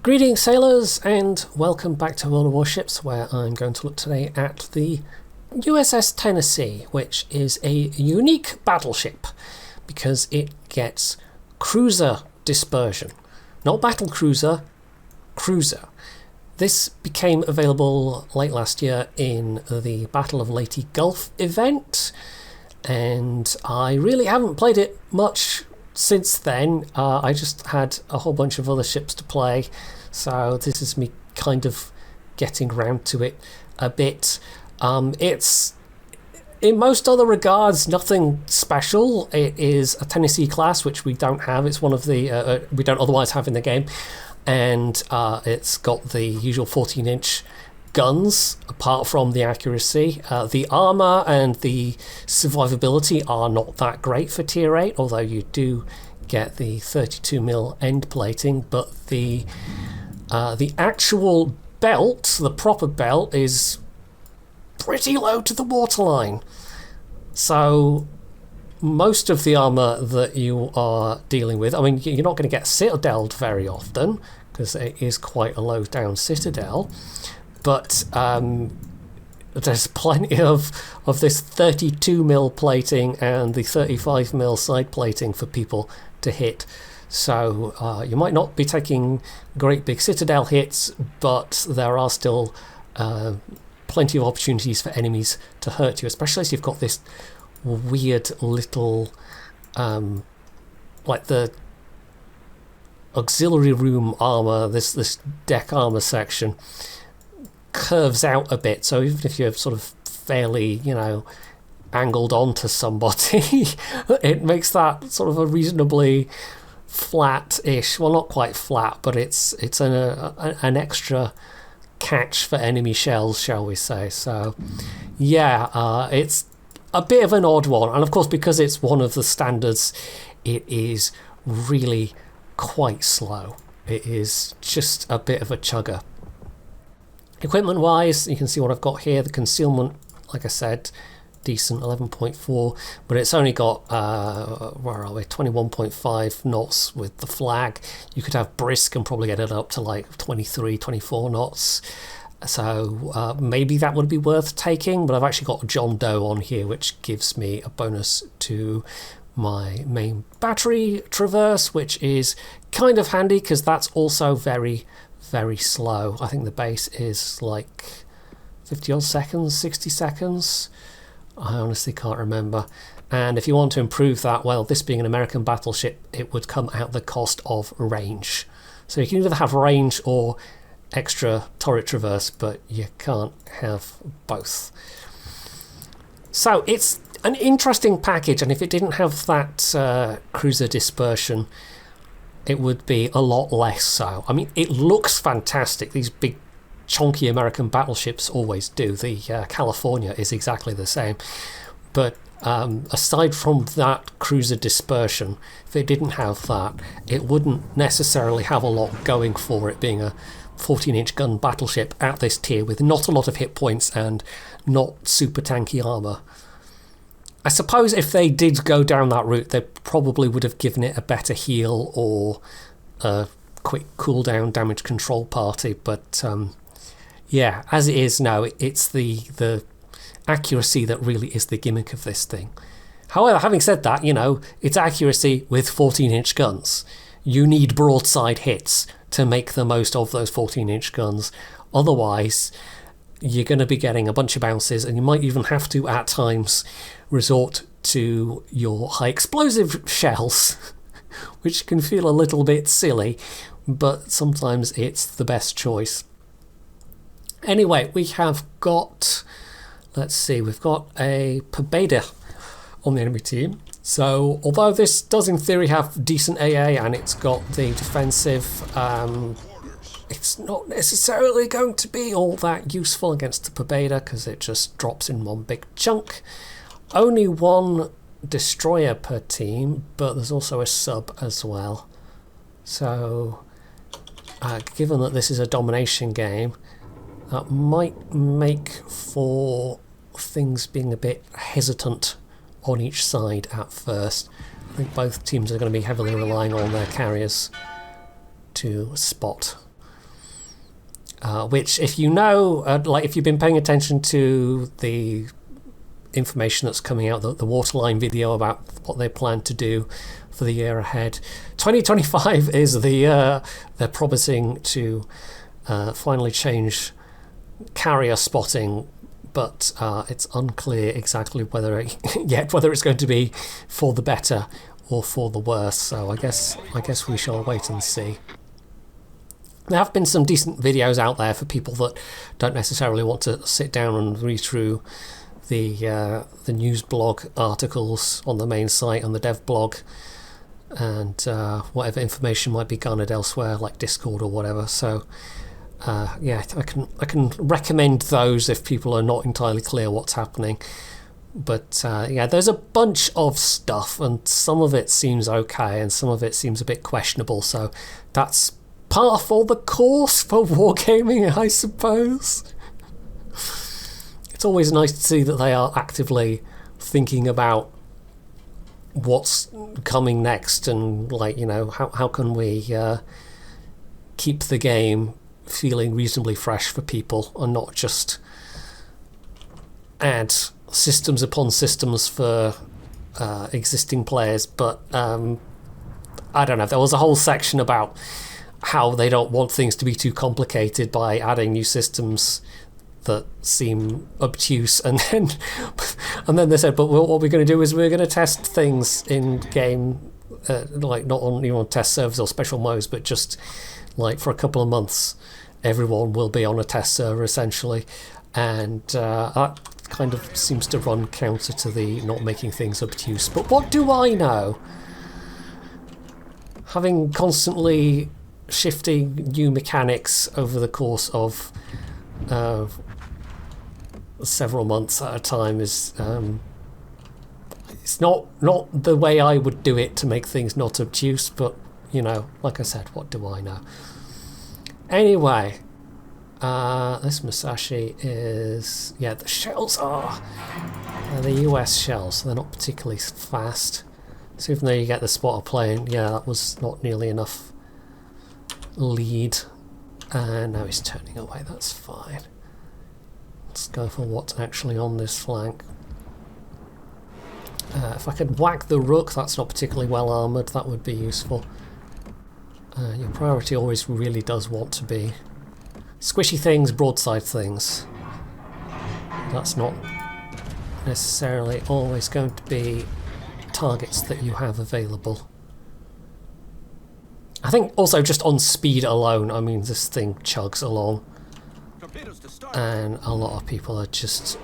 Greetings sailors and welcome back to World of Warships, where I'm going to look today at the USS Tennessee, which is a unique battleship because it gets cruiser dispersion. Not battle cruiser, cruiser. This became available late last year in the Battle of Leyte Gulf event, and I really haven't played it much since then. I just had a whole bunch of other ships to play, so this is me kind of getting around to it a bit. It's, in most other regards, nothing special. It is a Tennessee class, which we don't have. It's one of the we don't otherwise have in the game, and it's got the usual 14-inch guns, apart from the accuracy. The armour and the survivability are not that great for Tier 8, although you do get the 32mm end plating, but the actual belt, the proper belt, is pretty low to the waterline. So most of the armour that you are dealing with, I mean, you're not going to get citadeled very often, because it is quite a low down citadel, but there's plenty of this 32mm plating and the 35mm side plating for people to hit. So you might not be taking great big citadel hits, but there are still plenty of opportunities for enemies to hurt you, especially as you've got this weird little like the auxiliary room armor, this deck armor section curves out a bit, so even if you're sort of fairly, you know, angled onto somebody, it makes that sort of a reasonably flat-ish, well, not quite flat, but it's an extra catch for enemy shells, shall we say. So yeah, it's a bit of an odd one, and of course because it's one of the standards, it is really quite slow. It is just a bit of a chugger. Equipment wise, you can see what I've got here. The concealment, like I said, decent, 11.4, but it's only got where are we, 21.5 knots with the flag. You could have brisk and probably get it up to like 23, 24 knots. So maybe that would be worth taking, but I've actually got John Doe on here, which gives me a bonus to my main battery traverse, which is kind of handy because that's also very slow. I think the base is like 50 odd seconds, 60 seconds. I honestly can't remember. And if you want to improve that, well, this being an American battleship, it would come at the cost of range. So you can either have range or extra turret traverse, but you can't have both. So it's an interesting package, and if it didn't have that cruiser dispersion, it would be a lot less so. I mean, it looks fantastic. These big chonky American battleships always do. The California is exactly the same. But aside from that cruiser dispersion, if it didn't have that, it wouldn't necessarily have a lot going for it, being a 14-inch gun battleship at this tier with not a lot of hit points and not super tanky armour. I suppose if they did go down that route, they probably would have given it a better heal or a quick cooldown damage control party, but yeah, as it is now, it's the accuracy that really is the gimmick of this thing. However, having said that, you know, it's accuracy with 14-inch guns. You need broadside hits to make the most of those 14-inch guns. Otherwise, you're going to be getting a bunch of bounces, and you might even have to, at times, resort to your high explosive shells, which can feel a little bit silly, but sometimes it's the best choice. Anyway, we have got, let's see, we've got a PointyHairedJedi on the enemy team. So although this does in theory have decent AA and it's got the defensive, it's not necessarily going to be all that useful against the PointyHairedJedi because it just drops in one big chunk. Only one destroyer per team, but there's also a sub as well. So given that this is a domination game, that might make for things being a bit hesitant on each side at first. I think both teams are going to be heavily relying on their carriers to spot which, if you know, like if you've been paying attention to the information that's coming out, the waterline video about what they plan to do for the year ahead, 2025 is they're promising to finally change carrier spotting, but it's unclear exactly whether it's going to be for the better or for the worse. So I guess we shall wait and see. There have been some decent videos out there for people that don't necessarily want to sit down and read through the news blog articles on the main site and the dev blog, and whatever information might be garnered elsewhere, like Discord or whatever. So yeah, I can recommend those if people are not entirely clear what's happening. But yeah, there's a bunch of stuff, and some of it seems okay, and some of it seems a bit questionable. So that's part of the course for wargaming, I suppose. It's always nice to see that they are actively thinking about what's coming next, and like, you know, how can we keep the game feeling reasonably fresh for people, and not just add systems upon systems for existing players. But I don't know, there was a whole section about how they don't want things to be too complicated by adding new systems that seem obtuse, and then they said, but what we're going to do is we're going to test things in game, like not only on test servers or special modes, but just like for a couple of months everyone will be on a test server essentially, and that kind of seems to run counter to the not making things obtuse. But what do I know? Having constantly shifting new mechanics over the course of several months at a time is it's not the way I would do it to make things not obtuse, but you know, like I said, what do I know? Anyway, this Musashi is, yeah, the shells are the US shells, so they're not particularly fast. So even though you get the spotter plane, yeah, that was not nearly enough lead. And now he's turning away, that's fine. Let's go for what's actually on this flank. If I could whack the Rook, that's not particularly well armoured, that would be useful. Your priority always really does want to be squishy things, broadside things. That's not necessarily always going to be targets that you have available. I think also just on speed alone, I mean, this thing chugs along, and a lot of people are just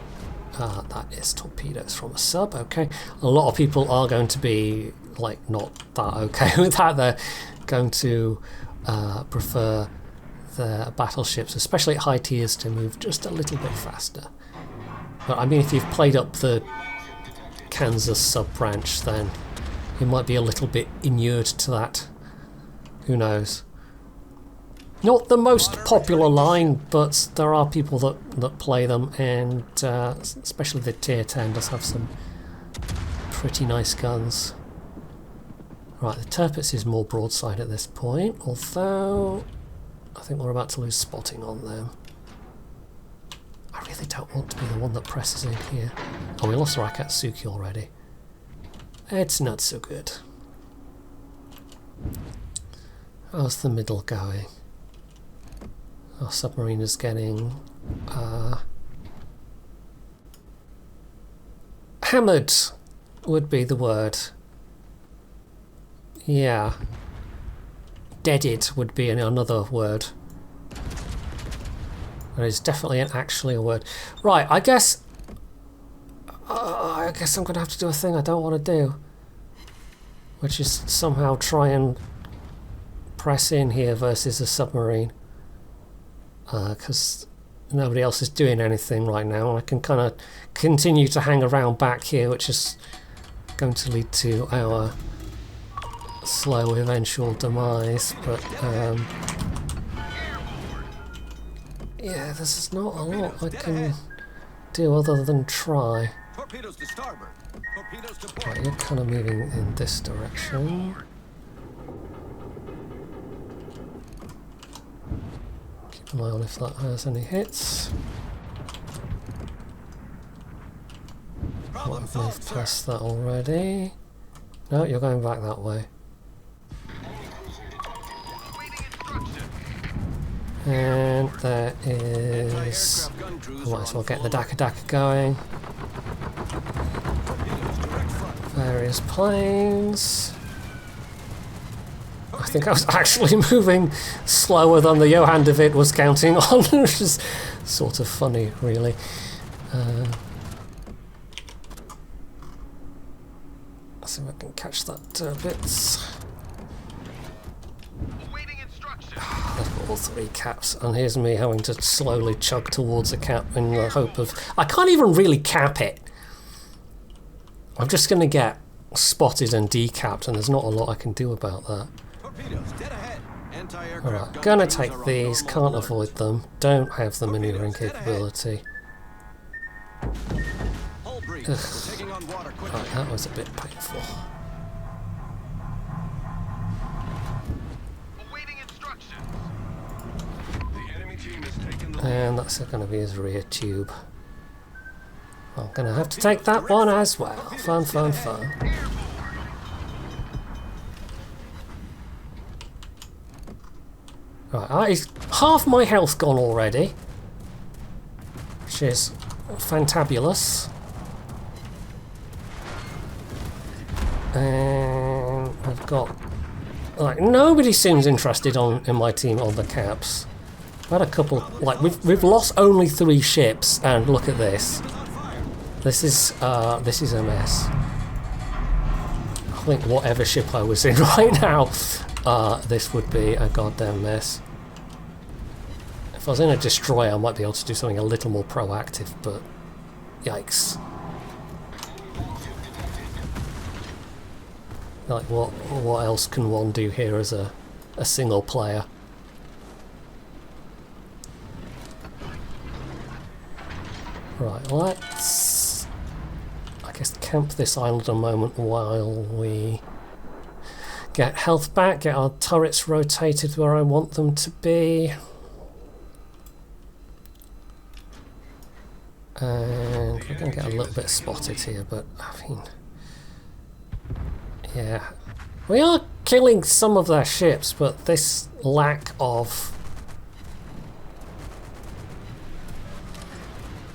that is torpedoes from a sub, okay. A lot of people are going to be like not that okay with that. They're going to prefer the battleships, especially at high tiers, to move just a little bit faster. But I mean, if you've played up the Kansas sub-branch, then you might be a little bit inured to that. Who knows? Not the most popular line, but there are people that play them, and especially the tier 10 does have some pretty nice guns. Right, the Tirpitz is more broadside at this point, although I think we're about to lose spotting on them. I really don't want to be the one that presses in here. Oh, we lost Rakatsuki already. It's not so good. How's the middle going? Our submarine is getting hammered would be the word. Yeah. Deaded would be another word. There is definitely actually a word. Right, I guess I'm going to have to do a thing I don't want to do, which is somehow try and press in here versus a submarine, because nobody else is doing anything right now, and I can kind of continue to hang around back here, which is going to lead to our slow eventual demise. But yeah, there's not a lot I can do other than try. Right, you're kind of moving in this direction. Keep keep an eye on if that has any hits. Well, I've moved past that already. No, you're going back that way. And there is... I might as well get the Daka going. Various planes. I think I was actually moving slower than the Johan de Witt was counting on, which is sort of funny, really. Let's see if I can catch that bits. I've got all 3 caps, and here's me having to slowly chug towards a cap in the hope of... I can't even really cap it. I'm just going to get spotted and decapped, and there's not a lot I can do about that. Alright, gonna take these, can't avoid them, don't have the manoeuvring capability. Right, that was a bit painful. And that's going to be his rear tube. I'm going to have to take that one as well. Fun, fun, fun. Right, half my health gone already, which is fantabulous. And I've got... like, nobody seems interested in my team on the caps. I've had a couple... like, we've lost only 3 ships, and look at this. This is a mess. I think whatever ship I was in right now, this would be a goddamn mess. If I was in a destroyer, I might be able to do something a little more proactive, but yikes. Like, what else can one do here as a single player? Right, let's... I guess camp this island a moment while we get health back, get our turrets rotated where I want them to be. And we're going to get a little bit spotted here, but I mean... yeah. We are killing some of their ships, but this lack of...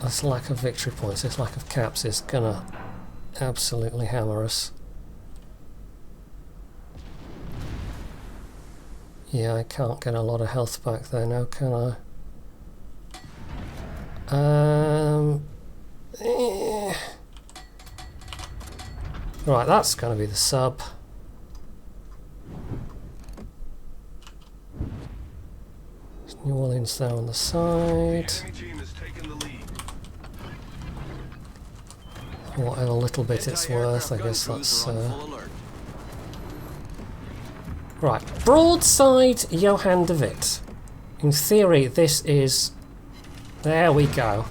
this lack of victory points, this lack of caps is gonna absolutely hammer us. Yeah, I can't get a lot of health back there now, can I? Right, that's gonna be the sub. There's New Orleans there on the side. Whatever little bit it's worth, I guess that's... Right, broadside Johan de Witt. In theory, this is... there we go.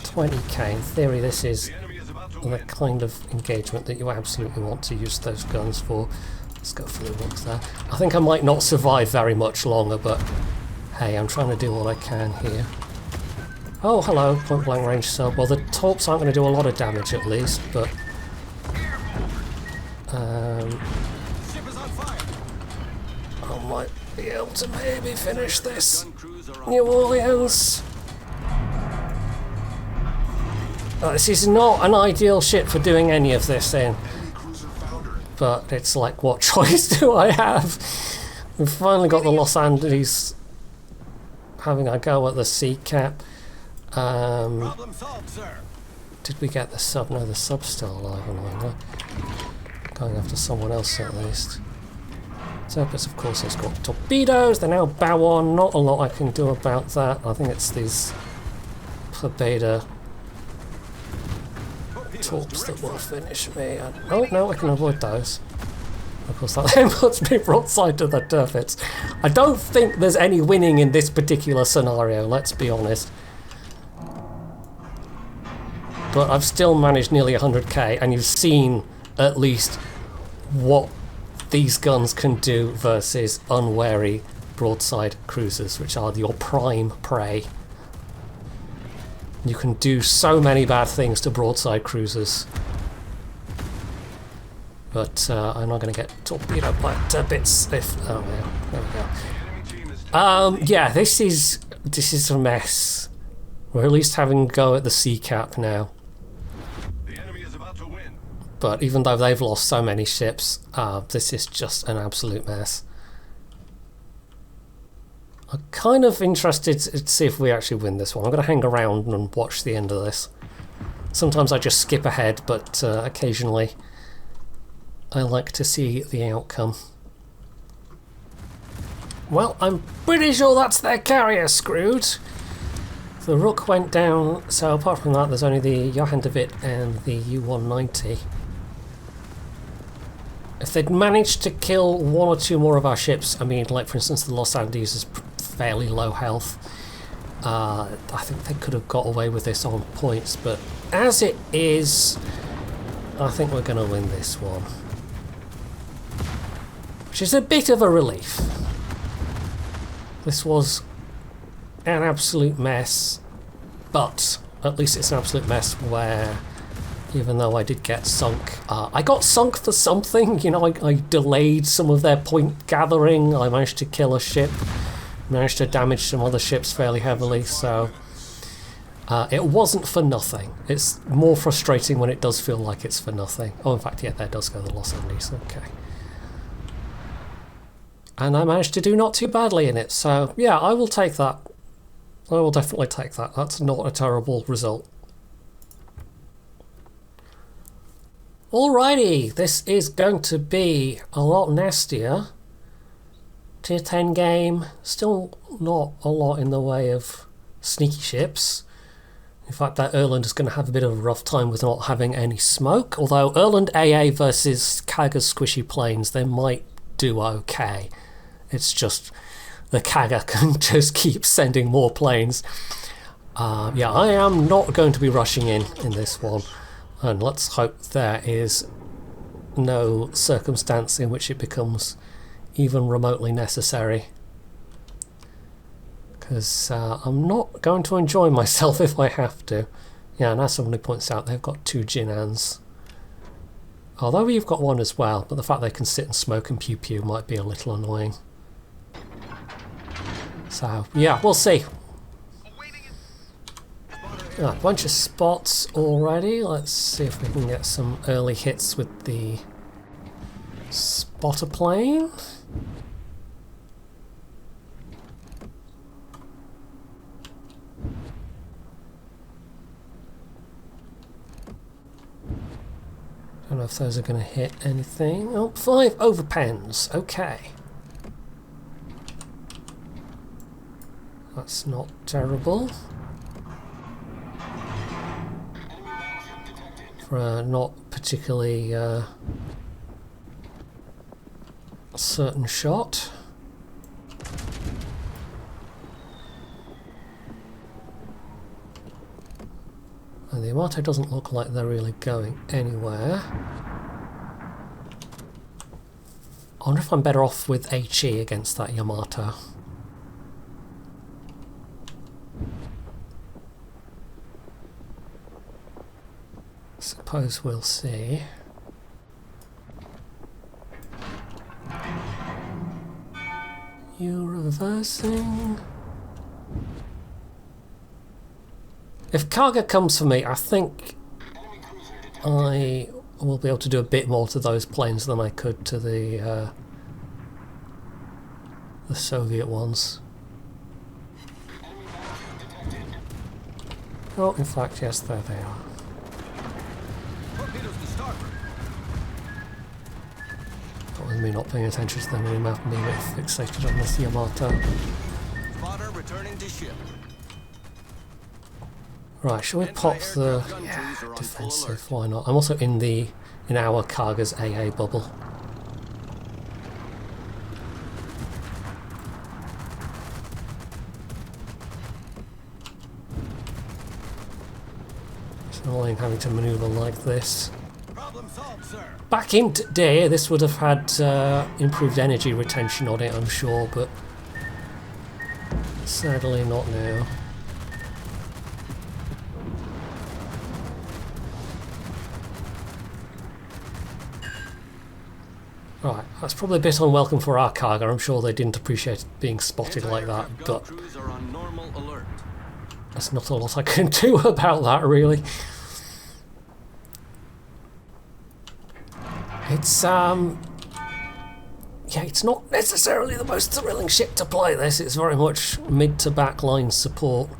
20k. In theory, this is the kind of engagement that you absolutely want to use those guns for. Let's go for the ones there. I think I might not survive very much longer, but hey, I'm trying to do what I can here. Oh, hello, point blank range sub. Well, the torps aren't going to do a lot of damage at least, but... I might be able to maybe finish this. New Orleans! This is not an ideal ship for doing any of this in. But it's like, what choice do I have? We've finally got the Los Andes having a go at the sea cap. Did we get the sub? No, the sub's still alive, annoyingly. Going after someone else at least. Turpus, of course, has got torpedoes. They're now bow on. Not a lot I can do about that. I think it's these Pobeda torps that will finish me. Oh, no, I can avoid those. Of course, that then puts me broadside to the turrets. I don't think there's any winning in this particular scenario, let's be honest. But I've still managed nearly 100k, and you've seen at least what these guns can do versus unwary broadside cruisers, which are your prime prey. You can do so many bad things to broadside cruisers. But I'm not going to get torpedoed by bits if... Oh, yeah. There we go. Yeah, this is a mess. We're at least having a go at the sea cap now. The enemy is about to win. But even though they've lost so many ships, this is just an absolute mess. I'm kind of interested to see if we actually win this one. I'm going to hang around and watch the end of this. Sometimes I just skip ahead, but occasionally I like to see the outcome. Well, I'm pretty sure that's their carrier screwed. The Rook went down, so apart from that, there's only the Johan de Witt and the U-190. If they'd managed to kill one or two more of our ships, I mean, like for instance the Los Andes is fairly low health, I think they could have got away with this on points, but as it is, I think we're going to win this one. Which is a bit of a relief. This was an absolute mess, but at least it's an absolute mess where, even though I did get sunk, I got sunk for something. You know, I delayed some of their point gathering, I managed to kill a ship, managed to damage some other ships fairly heavily, so it wasn't for nothing. It's more frustrating when it does feel like it's for nothing. Oh, in fact, yeah, there does go the Los Andes, okay. And I managed to do not too badly in it, so yeah, I will take that. I will definitely take that. That's not a terrible result. Alrighty, this is going to be a lot nastier. Tier 10 game, still not a lot in the way of sneaky ships. In fact, that Erland is going to have a bit of a rough time with not having any smoke, although Erland AA versus Kaga's squishy planes, they might do okay. It's just the Kaga can just keep sending more planes. Yeah, I am not going to be rushing in this one, and let's hope there is no circumstance in which it becomes even remotely necessary, because I'm not going to enjoy myself if I have to. Yeah, and as somebody points out, they've got 2 Jinnans. Although we've got one as well, but the fact they can sit and smoke and pew pew might be a little annoying. So, yeah, we'll see. A bunch of spots already. Let's see if we can get some early hits with the spotter plane. Don't know if those are going to hit anything. Oh, 5 overpens. Okay. That's not terrible. For a not particularly certain shot. And the Yamato doesn't look like they're really going anywhere. I wonder if I'm better off with HE against that Yamato. Suppose we'll see. You reversing. If Kaga comes for me, I think I will be able to do a bit more to those planes than I could to the Soviet ones. Oh, in fact, yes, there they are. That was me not paying attention to the minimap and being a bit fixated on this Yamato. Spotter returning to ship. Right, shall we pop the defensive? Why not? I'm also in our Kaga's AA bubble. It's annoying having to manoeuvre like this. Problem solved, sir. Back in day, this would have had improved energy retention on it, I'm sure, but Sadly not now. Right, that's probably a bit unwelcome for our cargo. I'm sure they didn't appreciate being spotted like that, but crews are on normal alert. there's not a lot I can do about that, really. It's, yeah, it's not necessarily the most thrilling ship to play this. It's very much mid to back line support.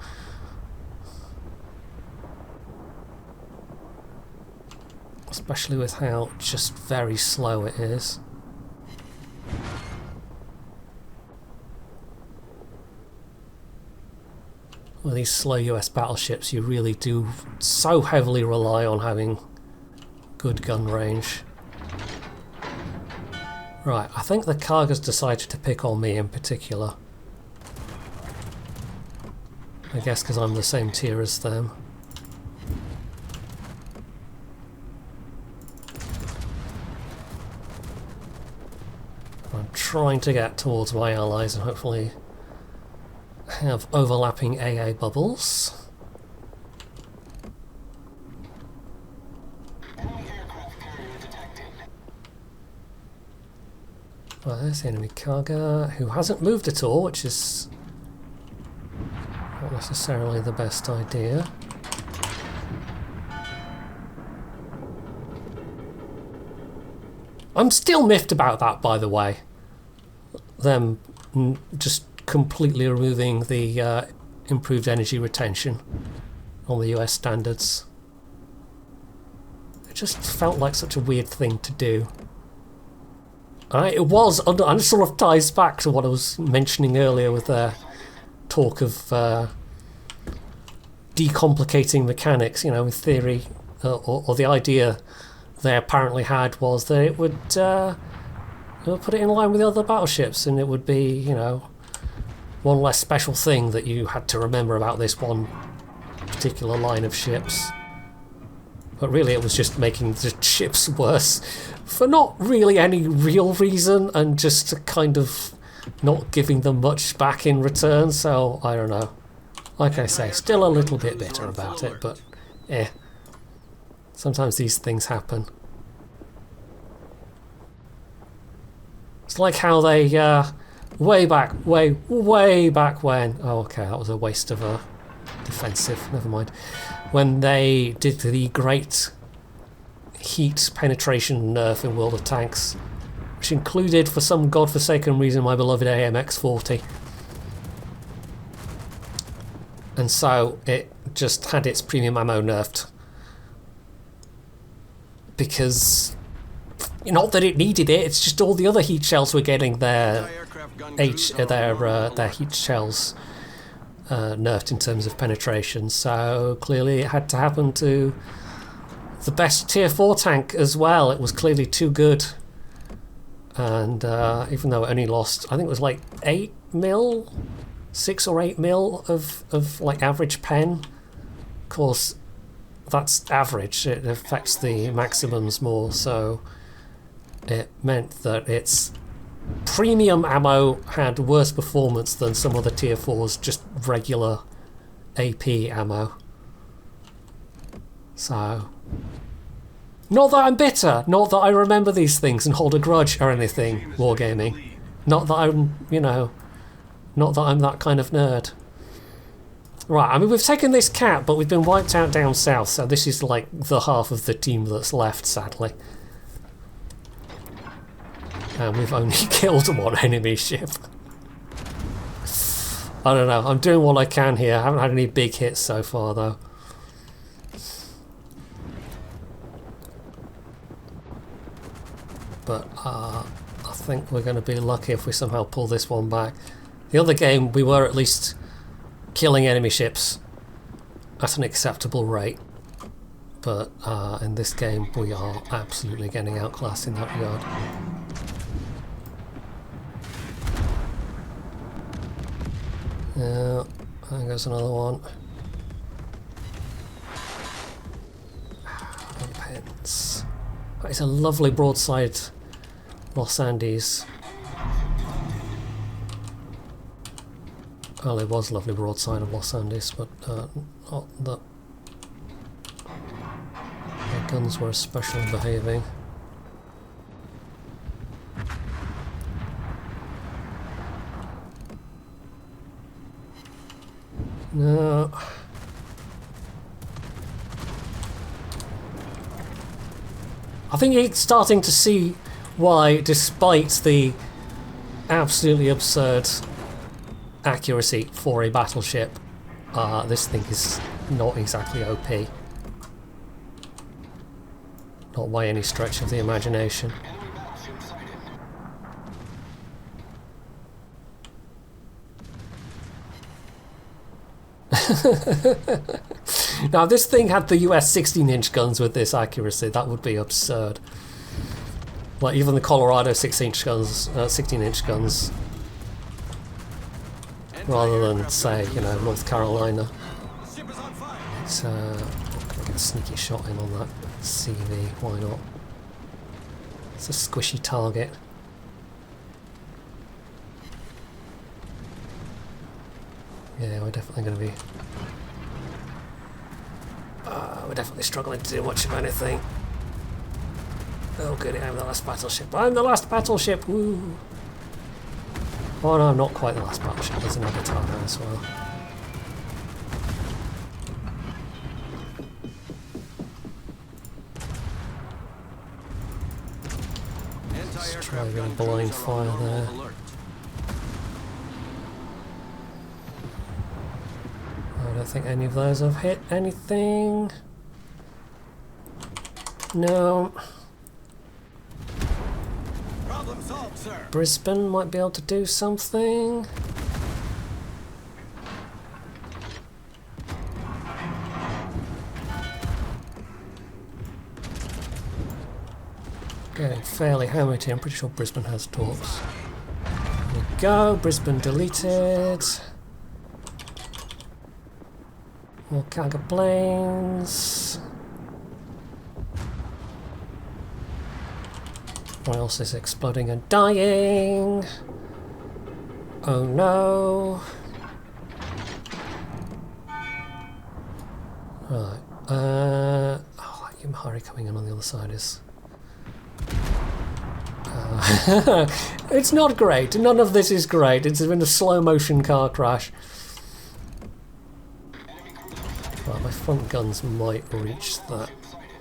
Especially with how just very slow it is. With these slow US battleships, you really do so heavily rely on having good gun range. Right, I think the cargo's decided to pick on me in particular. I guess because I'm the same tier as them. I'm trying to get towards my allies and hopefully have overlapping AA bubbles. Well, there's the enemy cargo, who hasn't moved at all, which is not necessarily the best idea. I'm still miffed about that, by the way. Them just completely removing the improved energy retention on the US standards. It just felt like such a weird thing to do. It was, and it sort of ties back to what I was mentioning earlier with their talk of decomplicating mechanics, you know, in theory, or the idea they apparently had was that it would put it in line with the other battleships, and it would be, you know, one less special thing that you had to remember about this one particular line of ships. But really it was just making the ships worse for not really any real reason, and just kind of not giving them much back in return, so I don't know. Like I say, still a little bit bitter about it, but sometimes these things happen. It's like how they, way back when... Oh, okay, that was a waste of a defensive, never mind. When they did the great heat penetration nerf in World of Tanks, which included, for some godforsaken reason, my beloved AMX-40. And so it just had its premium ammo nerfed. Because, not that it needed it, it's just all the other heat shells were getting their heat shells nerfed in terms of penetration. So clearly it had to happen to the best tier 4 tank as well. It was clearly too good. And even though it only lost, I think it was like 8 mil, 6 or 8 mil of like average pen. Of course, that's average. It affects the maximums more, so it meant that its premium ammo had worse performance than some other tier 4's just regular AP ammo. So, not that I'm bitter, not that I remember these things and hold a grudge or anything, wargaming. Not that I'm, you know, not that I'm that kind of nerd. Right, I mean, we've taken this cat, but we've been wiped out down south, so this is like the half of the team that's left, sadly. And we've only killed one enemy ship. I don't know, I'm doing what I can here. I haven't had any big hits so far, though. But I think we're going to be lucky if we somehow pull this one back. The other game, we were at least killing enemy ships at an acceptable rate. But in this game, we are absolutely getting outclassed in that regard. Yeah, there goes another one. Pence. That is a lovely broadside Los Andes. Well, it was lovely broadside of Los Andes, but not that the guns were especially behaving. No. I think you're starting to see why, despite the absolutely absurd accuracy for a battleship, this thing is not exactly OP. Not by any stretch of the imagination. Now, if this thing had the US 16-inch guns with this accuracy, that would be absurd. Like even the Colorado 16-inch guns, 16-inch guns, rather than say, you know, North Carolina. So, I'm gonna get a sneaky shot in on that CV. Why not? It's a squishy target. Yeah, we're definitely going to be. We're definitely struggling to do much of anything. Oh goody, I'm the last battleship. I'm the last battleship! Woo! Oh no, I'm not quite the last battleship. There's another target as well. Let's try a really blind fire there. I don't think any of those have hit anything. No. Problem solved, sir. Brisbane might be able to do something. Getting fairly hammered here. I'm pretty sure Brisbane has torps. There we go. Brisbane deleted. More cargo planes. What else is exploding and dying? Oh no. Right. Oh, that Yumahari coming in on the other side is. It's not great. None of this is great. It's been a slow motion car crash. Right, my front guns might reach that.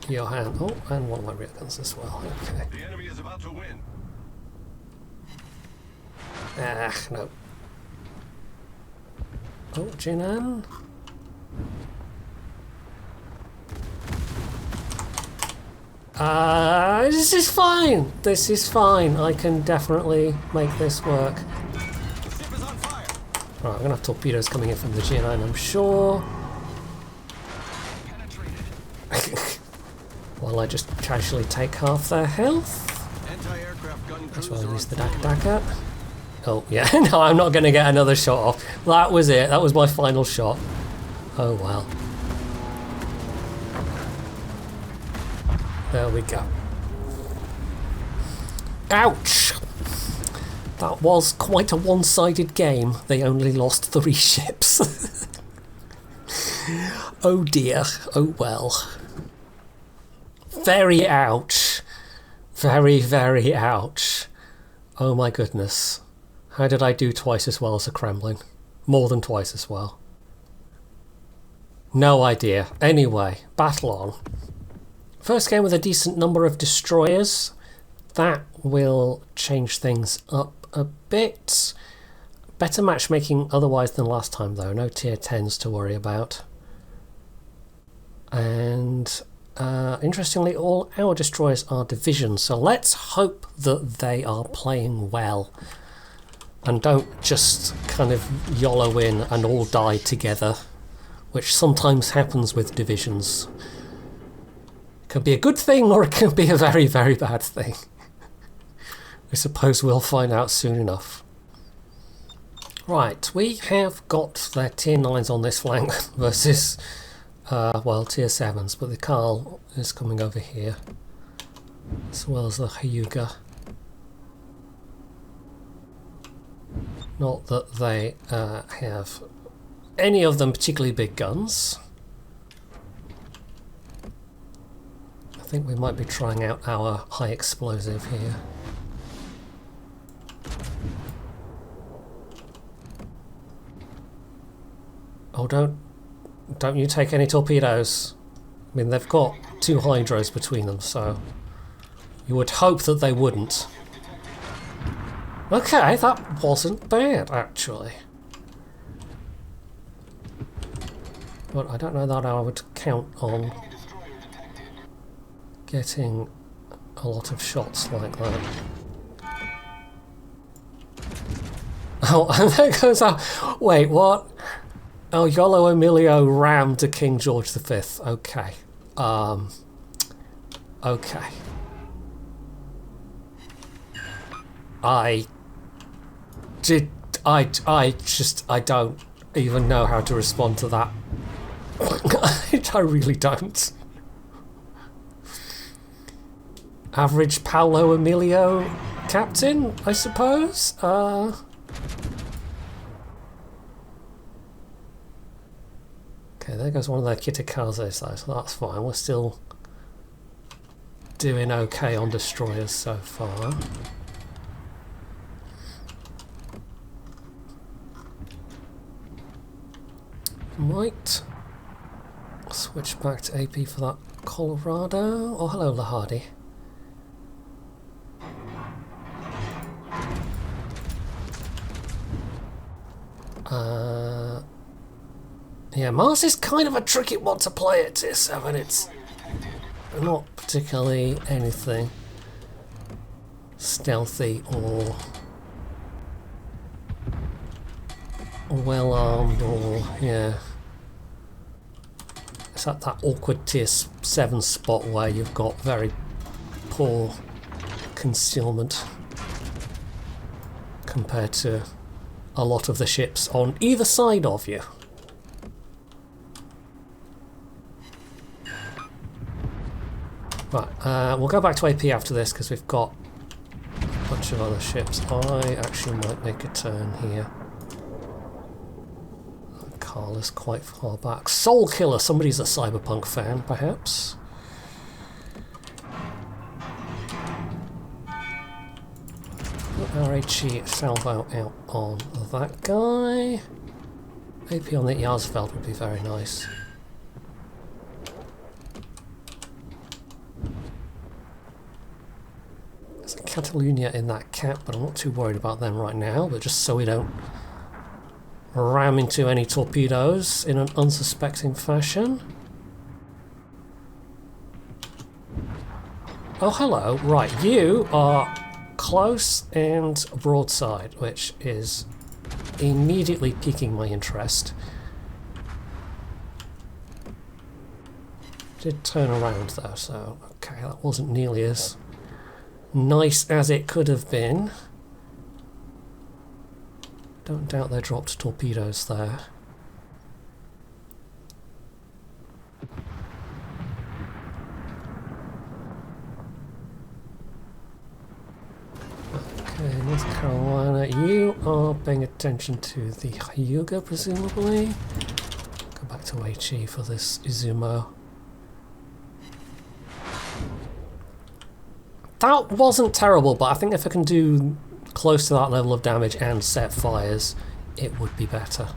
Johan. Oh, and one of my rear guns as well. Okay. The enemy is about to win. Ah, no. Oh, Jinan. This is fine. This is fine. I can definitely make this work. The ship is on fire. Right, I'm gonna have torpedoes coming in from the G9, I'm sure. While I just casually take half their health. Anti-aircraft gun That's crews why I are use the on full alert. Daka. Oh, yeah. No, I'm not going to get another shot off. That was it. That was my final shot. Oh, well. There we go. Ouch! That was quite a one-sided game. They only lost 3 ships. Oh dear. Oh well. Very ouch. Very, very ouch. Oh my goodness. How did I do twice as well as a Kremlin? More than twice as well. No idea. Anyway, battle on. First game with a decent number of destroyers. That will change things up a bit. Better matchmaking otherwise than last time though. No tier 10s to worry about. And interestingly, all our destroyers are divisions, so let's hope that they are playing well and don't just kind of YOLO in and all die together, which sometimes happens with divisions. It can be a good thing or it can be a very, very bad thing. I suppose we'll find out soon enough. Right, we have got their tier 9s on this flank versus well, tier 7s, but the Carl is coming over here, as well as the Hyuga. Not that they have any of them particularly big guns. I think we might be trying out our high explosive here. Oh, don't you take any torpedoes. I mean, they've got 2 hydros between them, so you would hope that they wouldn't. Okay, that wasn't bad, actually. But I don't know that I would count on getting a lot of shots like that. Oh, and there goes our... Wait, what? Oh, Yolo Emilio rammed to King George V. Okay. Okay. I don't even know how to respond to that. I really don't. Average Paolo Emilio captain, I suppose? Okay, there goes one of their Kitakazes though, so that's fine. We're still doing okay on destroyers so far. Might switch back to AP for that Colorado. Oh, hello, Lahadi. Yeah, Mars is kind of a tricky one to play at Tier 7. It's not particularly anything stealthy or well armed or, yeah. It's at that awkward Tier 7 spot where you've got very poor concealment compared to a lot of the ships on either side of you. Right, we'll go back to AP after this because we've got a bunch of other ships. I actually might make a turn here. Carla's quite far back. Soul Killer, somebody's a Cyberpunk fan, perhaps. Put our HE salvo out on that guy. AP on the Yarsfeld would be very nice. There's a Catalunya in that cap, but I'm not too worried about them right now, but just so we don't ram into any torpedoes in an unsuspecting fashion. Oh, hello. Right, you are close and broadside, which is immediately piquing my interest. Did turn around though, so okay, that wasn't nearly as nice as it could have been. Don't doubt they dropped torpedoes there. Okay, North Carolina, you are paying attention to the Hyuga, presumably. Go back to HE for this Izumo. That wasn't terrible, but I think if I can do close to that level of damage and set fires, it would be better.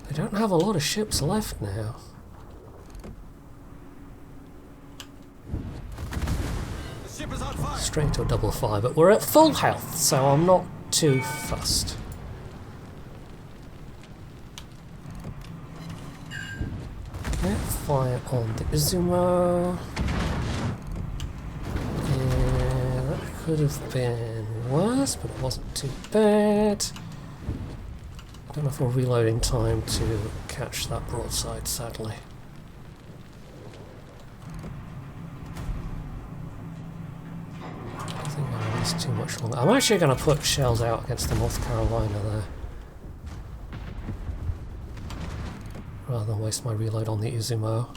They don't have a lot of ships left now. The ship is on fire. Straight to a double fire, but we're at full health, so I'm not too fussed. Okay, fire on the Izumo. Could have been worse, but it wasn't too bad. I don't know if we're reloading time to catch that broadside, sadly. I don't think I last too much longer. I'm actually going to put shells out against the North Carolina there, rather than waste my reload on the Izumo.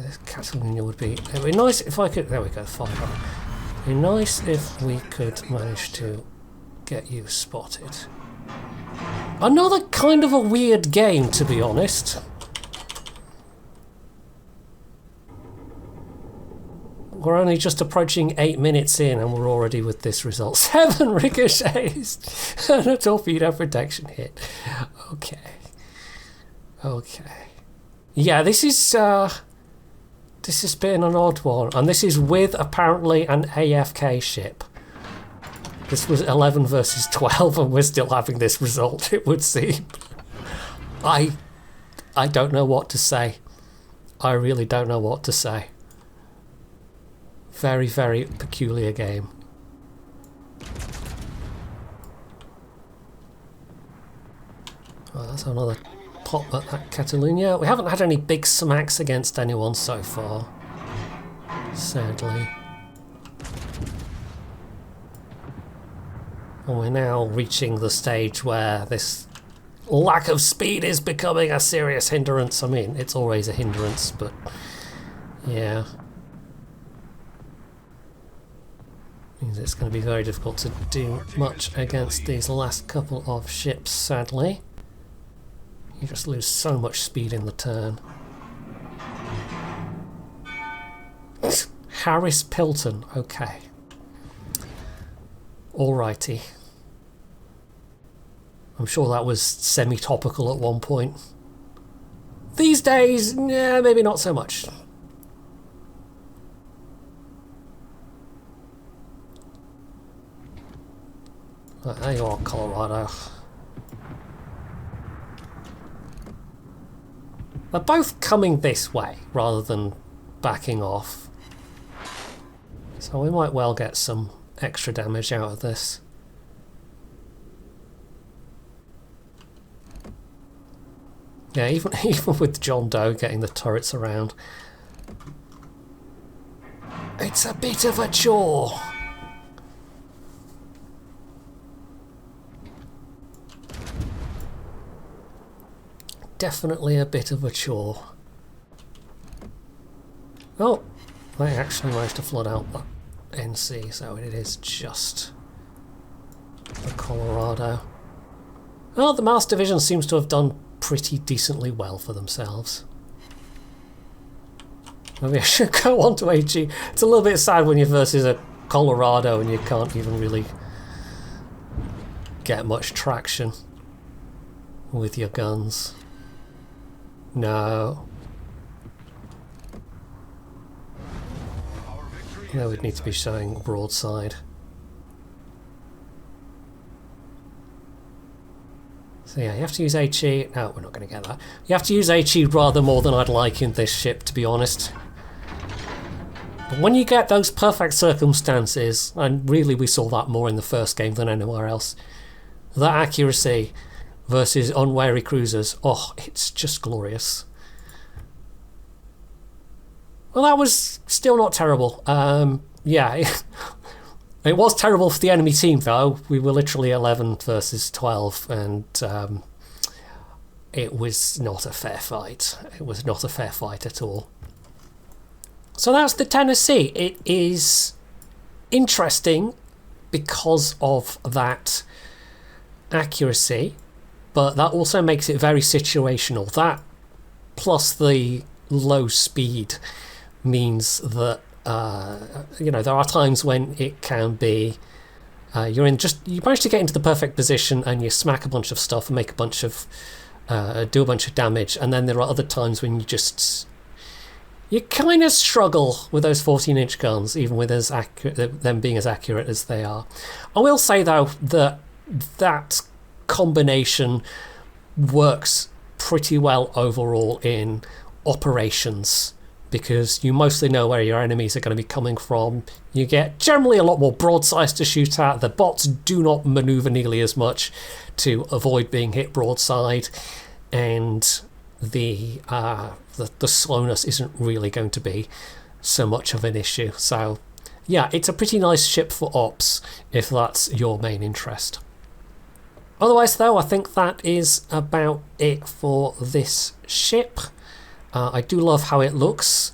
this Catalonia would be... It would be nice if I could... There we go, 5. It would be nice if we could manage to get you spotted. Another kind of a weird game, to be honest. We're only just approaching 8 minutes in and we're already with this result. 7 ricochets and a torpedo protection hit. Okay. Okay. Yeah, this has been an odd one. And this is with apparently an AFK ship. This was 11 versus 12 and we're still having this result, it would seem. I don't know what to say. I really don't know what to say. Very, very peculiar game. Oh, that's another pop at that Catalonia. We haven't had any big smacks against anyone so far, sadly. And we're now reaching the stage where this lack of speed is becoming a serious hindrance. I mean, it's always a hindrance, but yeah. Means it's going to be very difficult to do much against these last couple of ships, sadly. You just lose so much speed in the turn. Harris Pilton, okay. Alrighty. I'm sure that was semi-topical at one point. These days, yeah, maybe not so much. There you are, Colorado. They're both coming this way rather than backing off. So we might well get some extra damage out of this. Yeah, even with John Doe getting the turrets around, it's a bit of a chore. Definitely a bit of a chore. Oh, they actually managed to flood out that NC, so it is just the Colorado. Well, the Mars Division seems to have done pretty decently well for themselves. Maybe I should go on to HE. It's a little bit sad when you're versus a Colorado and you can't even really get much traction with your guns. No. No, we'd need to be showing broadside. So yeah, you have to use HE. No, we're not going to get that. You have to use HE rather more than I'd like in this ship, to be honest. But when you get those perfect circumstances, and really we saw that more in the first game than anywhere else, that accuracy versus unwary cruisers, oh, it's just glorious. Well, that was still not terrible. Yeah, it was terrible for the enemy team, though. We were literally 11 versus 12, and it was not a fair fight. It was not a fair fight at all. So that's the Tennessee. It is interesting because of that accuracy, but that also makes it very situational. That plus the low speed means that you know, there are times when it can be you manage to get into the perfect position and you smack a bunch of stuff and make a bunch of do a bunch of damage, and then there are other times when you kind of struggle with those 14-inch guns, even with them being as accurate as they are. I will say though that combination works pretty well overall in operations, because you mostly know where your enemies are going to be coming from. You get generally a lot more broadsides to shoot at. The bots do not maneuver nearly as much to avoid being hit broadside, and the slowness isn't really going to be so much of an issue. So yeah, it's a pretty nice ship for ops if that's your main interest. Otherwise though, I think that is about it for this ship. I do love how it looks.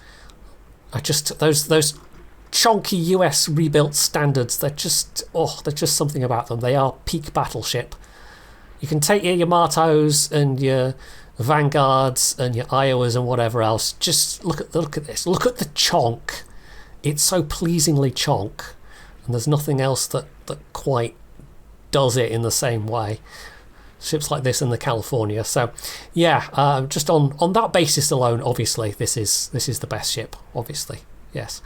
those chonky US rebuilt standards, they're just something about them. They are peak battleship. You can take your Yamatos and your Vanguards and your Iowas and whatever else. Just look at this. Look at the chonk. It's so pleasingly chonk, and there's nothing else that quite does it in the same way. Ships like this in the California. So yeah, just on that basis alone, obviously this is the best ship, obviously. Yes.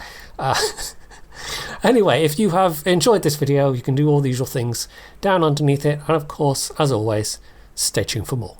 Anyway, if you have enjoyed this video, you can do all the usual things down underneath it, and of course, as always, stay tuned for more.